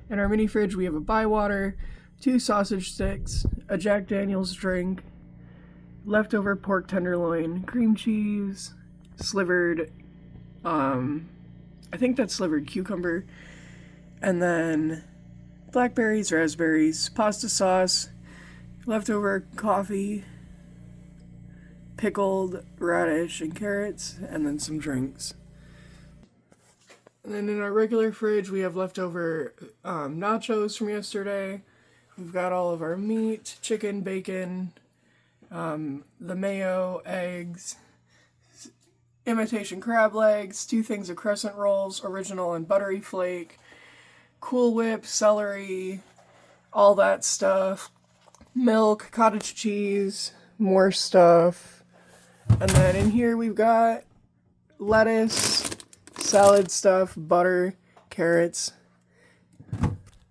In our mini fridge, we have a Bywater, 2 sausage sticks, a Jack Daniels drink, leftover pork tenderloin, cream cheese, slivered, I think that's slivered cucumber, and then blackberries, raspberries, pasta sauce, leftover coffee, pickled radish and carrots, and then some drinks. And then in our regular fridge, we have leftover nachos from yesterday. We've got all of our meat, chicken, bacon, the mayo, eggs, imitation crab legs, 2 things of crescent rolls, original and buttery flake, Cool Whip, celery, all that stuff, milk, cottage cheese, more stuff. And then in here we've got lettuce, salad stuff, butter, carrots,